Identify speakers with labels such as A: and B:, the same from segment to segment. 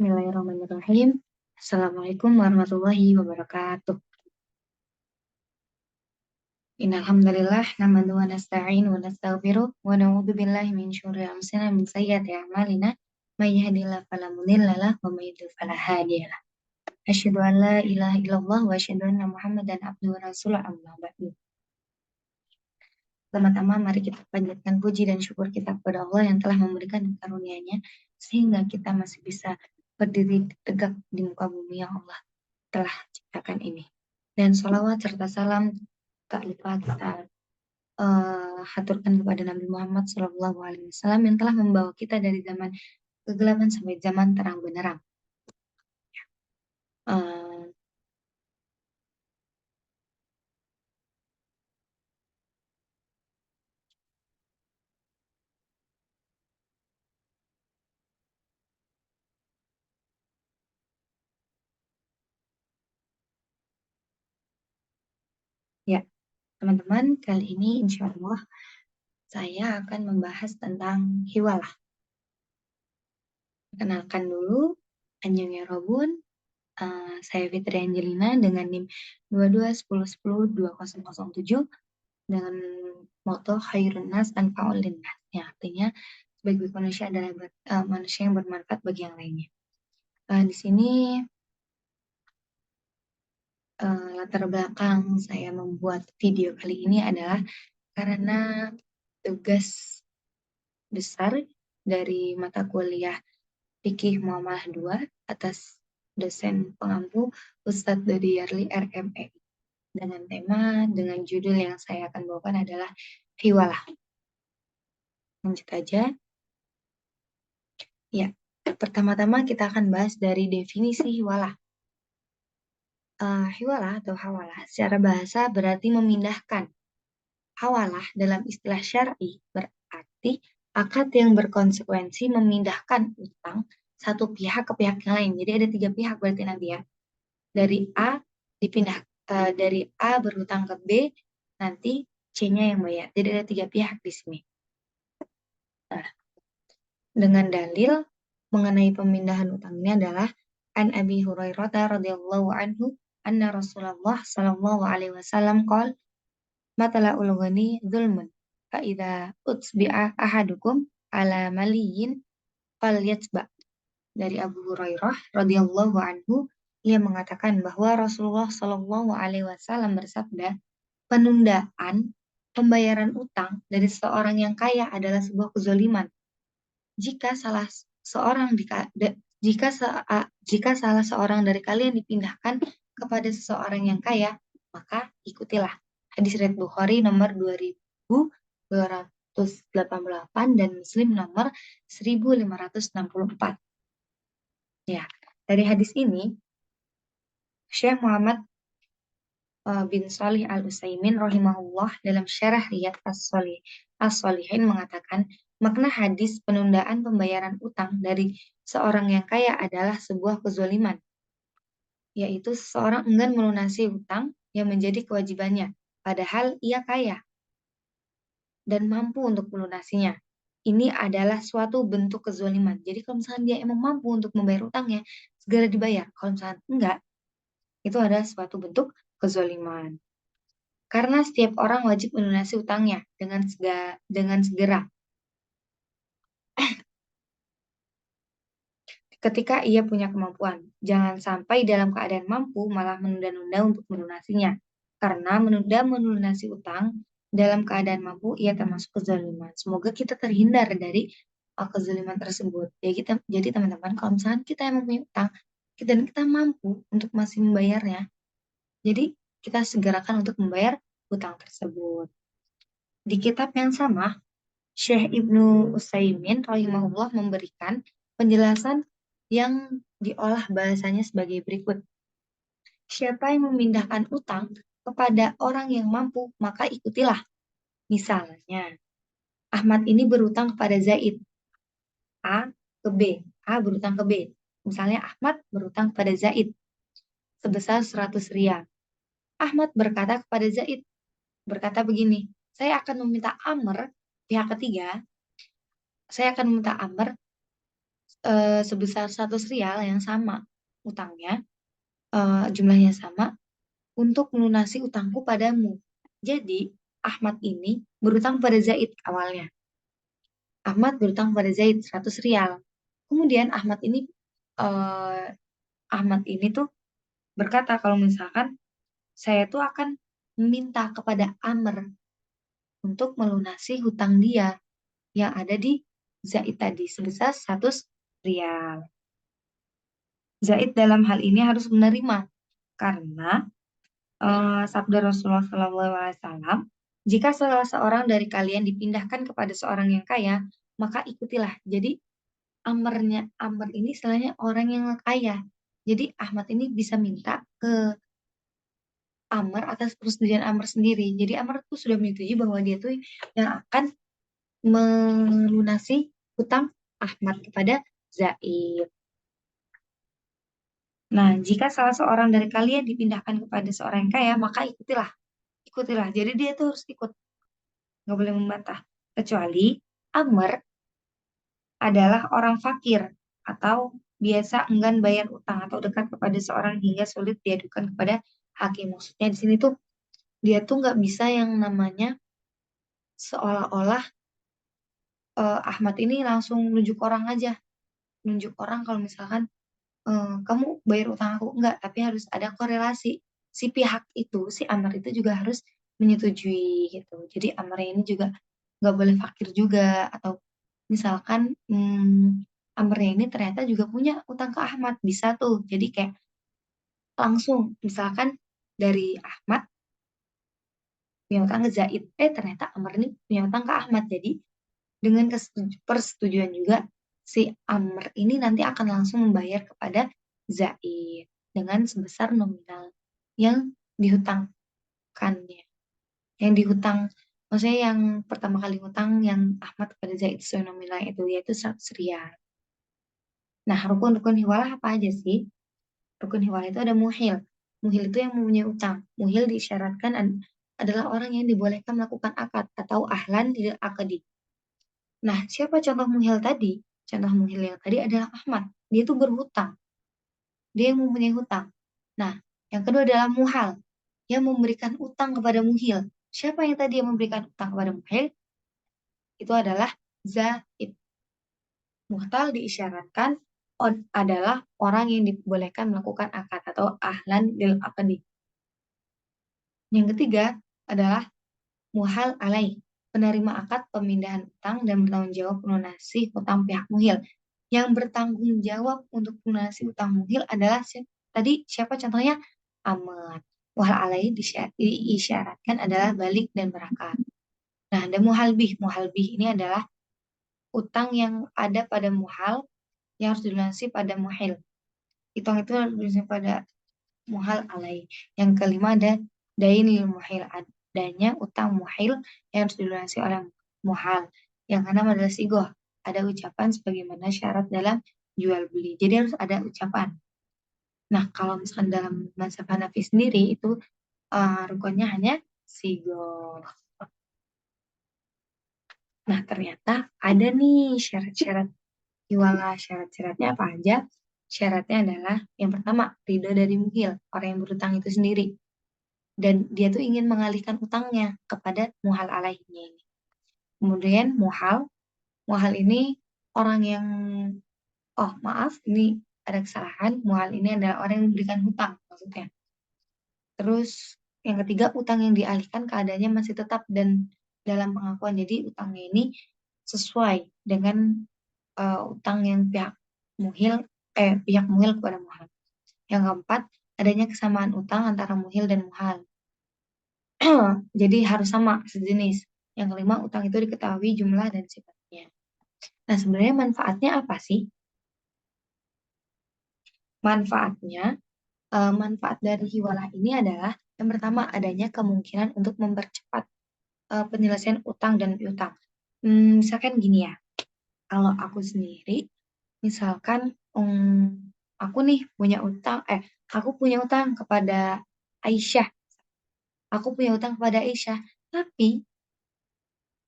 A: Bismillahirrahmanirrahim. Assalamualaikum warahmatullahi wabarakatuh. Innalhamdulillah nahmaduhu wa nasta'inu wa nastaghfiruh wa na'udzu billahi min syururi anfusina min sayyiati a'malina may yahdihillahu fala mudilla lahu wa may yudlil fala hadiya lahu. Asyhadu an la ilaha illallah wa asyhadu anna Muhammadan abduhu wa rasuluh amma ba'du. Pertama-tama mari kita panjatkan puji dan syukur kita kepada Allah yang telah memberikan karunia-Nya sehingga kita masih bisa berdiri tegak di muka bumi yang Allah telah ciptakan ini. Dan sholawat serta salam tak lupa kita haturkan kepada Nabi Muhammad SAW yang telah membawa kita dari zaman kegelapan sampai zaman terang benderang. Uh, ya, teman-teman, kali ini insya Allah saya akan membahas tentang hiwalah. Kenalkan dulu, Anjung ya Robun, saya Fitri Angelina dengan NIM 2210102007 dengan moto Khairun Nas Anfa'ul Linnas, yang artinya sebaik manusia adalah manusia yang bermanfaat bagi yang lainnya. Di sini latar belakang saya membuat video kali ini adalah karena tugas besar dari mata kuliah Fikih Muamalah 2 atas dosen pengampu Ustadz Dodi Yarli RME dengan judul yang saya akan bawakan adalah hiwalah. Lanjut aja. Ya, pertama-tama kita akan bahas dari definisi hiwalah. Hiwalah atau hawalah secara bahasa berarti memindahkan. Hawalah dalam istilah syar'i berarti akad yang berkonsekuensi memindahkan utang satu pihak ke pihak yang lain. Jadi ada 3 pihak berarti nanti ya. Dari A dipindah dari A berhutang ke B, nanti C-nya yang bayar. Jadi ada 3 pihak di sini. Nah, dengan dalil mengenai pemindahan utang ini adalah An Abi Hurairah radhiyallahu anhu anna Rasulullah sallallahu alaihi wasallam qala matala ulghani zulmun fa idza utsbi'a ahadukum ala maliyin falyatba. Dari Abu Hurairah radhiyallahu anhu, ia mengatakan bahwa Rasulullah sallallahu alaihi wasallam bersabda, penundaan pembayaran utang dari seorang yang kaya adalah sebuah kezaliman. Jika salah seorang dari kalian dipindahkan kepada seseorang yang kaya, maka ikutilah. Hadis riwayat Bukhari nomor 2288 dan Muslim nomor 1564. Ya, dari hadis ini Syekh Muhammad bin Shalih Al-Utsaimin rahimahullah dalam syarah Riyadh As-Shalihin mengatakan makna hadis penundaan pembayaran utang dari seorang yang kaya adalah sebuah kezaliman, yaitu seseorang enggan melunasi utang yang menjadi kewajibannya, padahal ia kaya dan mampu untuk melunasinya. Ini adalah suatu bentuk kezaliman. Jadi kalau misalnya dia emang mampu untuk membayar utangnya, segera dibayar. Kalau misalnya enggak, itu adalah suatu bentuk kezaliman. Karena setiap orang wajib melunasi utangnya dengan segera. Ketika ia punya kemampuan, jangan sampai dalam keadaan mampu malah menunda-nunda untuk melunasinya. Karena menunda melunasi utang dalam keadaan mampu ia termasuk kezaliman. Semoga kita terhindar dari kezaliman tersebut. Jadi teman-teman, kalau misalnya kita yang punya utang dan kita mampu untuk masih membayarnya, jadi kita segerakan untuk membayar utang tersebut. Di kitab yang sama, Syekh Ibnu Utsaimin rahimahullah memberikan penjelasan yang diolah bahasanya sebagai berikut. Siapa yang memindahkan utang kepada orang yang mampu, maka ikutilah. Misalnya, Ahmad ini berutang kepada Zaid. A ke B. A berutang ke B. Misalnya Ahmad berutang kepada Zaid sebesar 100 riyal. Ahmad berkata kepada Zaid, berkata begini, saya akan meminta Amr, pihak ketiga, saya akan meminta Amr sebesar 100 rial yang sama utangnya, jumlahnya sama untuk melunasi utangku padamu. Jadi, Ahmad ini berutang pada Zaid awalnya. Ahmad berutang pada Zaid 100 rial. Kemudian eh, Ahmad ini tuh berkata kalau misalkan saya tuh akan meminta kepada Amr untuk melunasi hutang dia yang ada di Zaid tadi sebesar 100 rial. Zaid dalam hal ini harus menerima karena sabda Rasulullah SAW, jika salah seorang dari kalian dipindahkan kepada seorang yang kaya, maka ikutilah. Jadi Amr ini istilahnya orang yang kaya. Jadi Ahmad ini bisa minta ke Amr atas persetujuan Amr sendiri. Jadi Amr tuh sudah menyetujui bahwa dia tuh yang akan melunasi hutang Ahmad kepada Zaid. Nah, jika salah seorang dari kalian dipindahkan kepada seorang yang kaya, maka ikutilah. Ikutilah. Jadi dia tuh harus ikut, nggak boleh membantah. Kecuali Amr adalah orang fakir atau biasa enggan bayar utang atau dekat kepada seorang hingga sulit diadukan kepada hakim. Maksudnya di sini tuh dia tuh nggak bisa yang namanya seolah-olah Ahmad ini langsung nunjuk orang aja, nunjuk orang kalau misalkan kamu bayar utang aku enggak, tapi harus ada korelasi. Si pihak itu, si Amr itu juga harus menyetujui gitu. Jadi Amr ini juga nggak boleh fakir juga atau misalkan Amr ini ternyata juga punya utang ke Ahmad bisa tuh. Jadi kayak langsung misalkan dari Ahmad punya utang ke Zaid, ternyata Amr ini punya utang ke Ahmad. Jadi dengan persetujuan juga si Amr ini nanti akan langsung membayar kepada Zaid dengan sebesar nominal yang dihutangkannya. Yang dihutang, maksudnya yang pertama kali hutang yang Ahmad kepada Zaid sesuai nominal itu yaitu 100 riyal. Nah, rukun-rukun hiwalah apa aja sih? Rukun hiwalah itu ada muhil. Muhil itu yang mempunyai utang. Muhil disyaratkan adalah orang yang dibolehkan melakukan akad atau ahlan lil akadi. Nah, siapa contoh muhil tadi? Contoh muhil yang tadi adalah Ahmad. Dia itu berhutang. Dia yang mempunyai hutang. Nah, yang kedua adalah muhal. Yang memberikan utang kepada muhil. Siapa yang tadi yang memberikan utang kepada muhil? Itu adalah zaid. Muhtal diisyaratkan adalah orang yang dibolehkan melakukan akad atau ahlan lil akadi. Yang ketiga adalah muhal alaih, penerima akad pemindahan utang dan bertanggung jawab melunasi utang pihak muhil. Yang bertanggung jawab untuk melunasi utang muhil adalah tadi siapa contohnya? Amat. Muhal alaih diisyaratkan adalah balik dan berakad. Nah, ada muhalbih. Muhalbih ini adalah utang yang ada pada muhal yang harus dilunasi pada muhil. Utang itu harus dilunasi pada muhal alaih. Yang kelima ada dainil muhil, adanya utang muhil yang harus dilunasi oleh muhal. Yang keenam adalah sigoh, ada ucapan sebagaimana syarat dalam jual beli. Jadi harus ada ucapan. Nah, kalau misalkan dalam mazhab Hanafi sendiri itu rukunnya hanya sigoh. Nah, ternyata ada nih syarat-syarat iwala. Syarat-syaratnya apa aja? Syaratnya adalah yang pertama, ridho dari muhil, orang yang berutang itu sendiri. Dan dia tuh ingin mengalihkan utangnya kepada muhal alaihnya ini. Kemudian muhal ini orang yang, oh maaf, ini ada kesalahan, muhal ini adalah orang yang memberikan hutang maksudnya. Terus yang ketiga, utang yang dialihkan keadaannya masih tetap dan dalam pengakuan. Jadi utangnya ini sesuai dengan utang yang pihak muhil kepada muhal. Yang keempat, adanya kesamaan utang antara muhil dan muhal. Jadi harus sama sejenis. Yang kelima, utang itu diketahui jumlah dan sifatnya. Nah, sebenarnya manfaatnya apa sih? Manfaatnya, manfaat dari hiwalah ini adalah yang pertama adanya kemungkinan untuk mempercepat penyelesaian utang dan piutang. Misalkan gini ya, kalau aku sendiri, misalkan aku punya utang kepada Aisyah, aku punya utang kepada Aisyah, tapi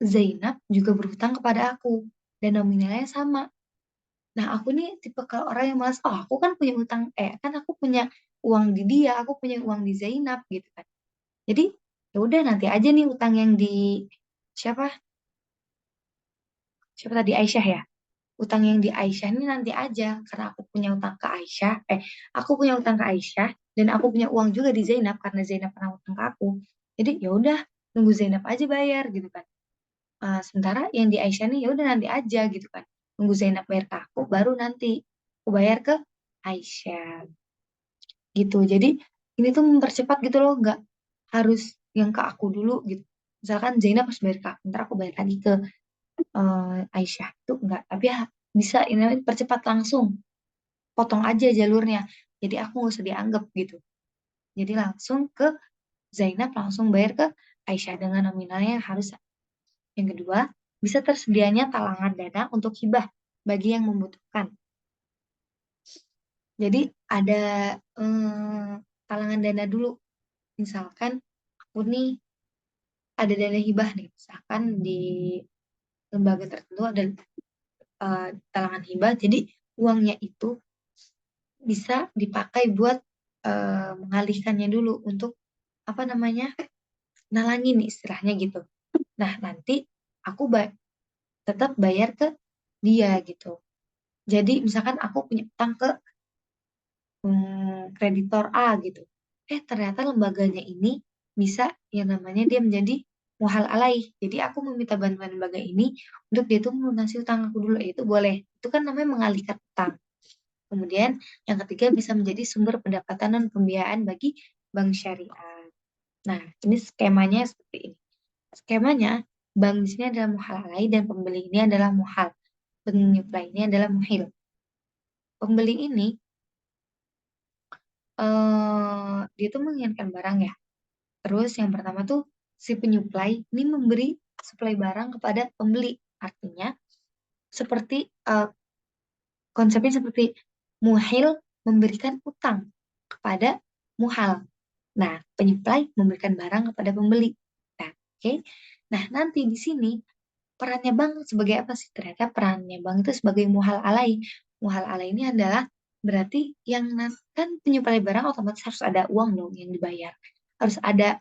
A: Zainab juga berhutang kepada aku dan nominalnya sama. Nah, aku nih tipe kalau orang yang malas, oh aku kan punya utang, kan aku punya uang di dia, aku punya uang di Zainab gitu kan. Jadi ya udah nanti aja nih utang yang di siapa siapa tadi Aisyah ya. Utang yang di Aisyah ini nanti aja karena aku punya utang ke Aisyah. Aku punya utang ke Aisyah dan aku punya uang juga di Zainab karena Zainab pernah utang ke aku. Jadi ya udah nunggu Zainab aja bayar gitu kan. Sementara yang di Aisyah nih ya udah nanti aja gitu kan. Nunggu Zainab bayar ke aku baru nanti aku bayar ke Aisyah gitu. Jadi ini tuh mempercepat gitu loh, nggak harus yang ke aku dulu gitu. Misalkan Zainab harus bayar ke aku, ntar aku bayar lagi ke Aisyah itu enggak. Tapi ya bisa ini namanya percepat langsung, potong aja jalurnya. Jadi aku nggak usah dianggap gitu. Jadi langsung ke Zainab langsung bayar ke Aisyah dengan nominalnya yang harus. Yang kedua, bisa tersedianya talangan dana untuk hibah bagi yang membutuhkan. Jadi ada talangan dana dulu. Misalkan aku nih ada dana hibah nih, misalkan di lembaga tertentu ada talangan hibah. Jadi uangnya itu bisa dipakai buat mengalihkannya dulu untuk apa namanya nalangin istilahnya gitu. Nah nanti aku tetap bayar ke dia gitu. Jadi misalkan aku punya utang ke kreditor A gitu. Ternyata lembaganya ini bisa yang namanya dia menjadi muhal alaih. Jadi aku meminta bantuan lembaga ini untuk dia tuh melunasi utang aku dulu. Itu boleh. Itu kan namanya mengalihkan utang. Kemudian yang ketiga bisa menjadi sumber pendapatan dan pembiayaan bagi bank syariah. Nah, ini skemanya seperti ini. Skemanya, bank di sini adalah muhal alaih dan pembeli ini adalah muhal. Penyuplai ini adalah muhil. Pembeli ini dia tuh menginginkan barang ya. Terus yang pertama tuh si penyuplai ini memberi suplai barang kepada pembeli. Artinya seperti konsepnya seperti muhil memberikan utang kepada muhal. Nah, penyuplai memberikan barang kepada pembeli. Nah, oke. Nah, nanti di sini perannya bank sebagai apa sih? Ternyata perannya bank itu sebagai muhal alai. Muhal alai ini adalah berarti yang kan penyuplai barang otomatis harus ada uang dong yang dibayar. Harus ada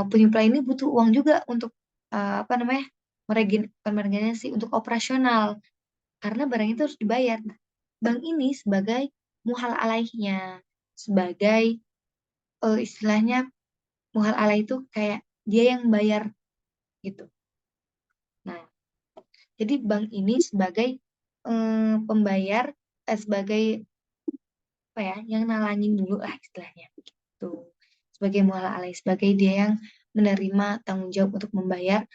A: penyuplai ini butuh uang juga untuk apa namanya? Meregenerasi untuk operasional karena barang itu harus dibayar. Nah, bank ini sebagai muhal alaihnya, sebagai istilahnya muhal alaih itu kayak dia yang bayar gitu. Nah, jadi bank ini sebagai pembayar, sebagai apa ya, yang nalangin dulu lah istilahnya gitu. Sebagai muhal alaih, sebagai dia yang menerima tanggung jawab untuk membayar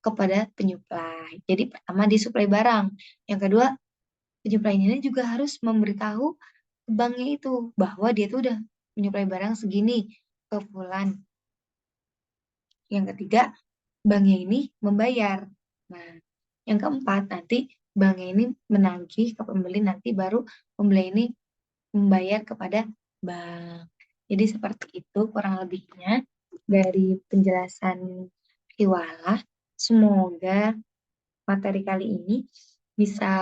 A: kepada penyuplai. Jadi pertama dia suplai barang, yang kedua penyuplai ini juga harus memberitahu ke banknya itu bahwa dia tuh udah menyuplai barang segini ke Fulan. Yang ketiga, banknya ini membayar. Nah, yang keempat nanti banknya ini menagih ke pembeli nanti baru pembeli ini membayar kepada bank. Jadi seperti itu kurang lebihnya dari penjelasan Hiwalah. Semoga materi kali ini bisa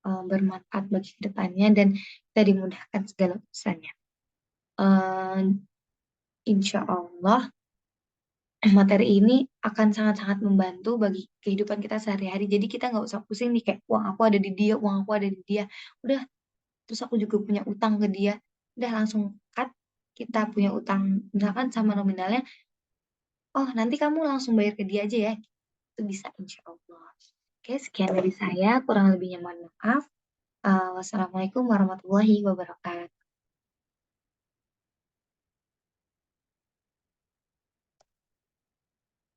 A: bermanfaat bagi kedepannya dan kita dimudahkan segala urusannya. Eh, insya Allah materi ini akan sangat-sangat membantu bagi kehidupan kita sehari-hari. Jadi kita nggak usah pusing nih kayak uang aku ada di dia, uang aku ada di dia. Udah, terus aku juga punya utang ke dia. Udah langsung cut. Kita punya utang misalkan sama nominalnya. Oh, nanti kamu langsung bayar ke dia aja ya. Itu bisa insya Allah. Oke, sekian dari saya. Kurang lebihnya mohon maaf. Wassalamualaikum warahmatullahi wabarakatuh.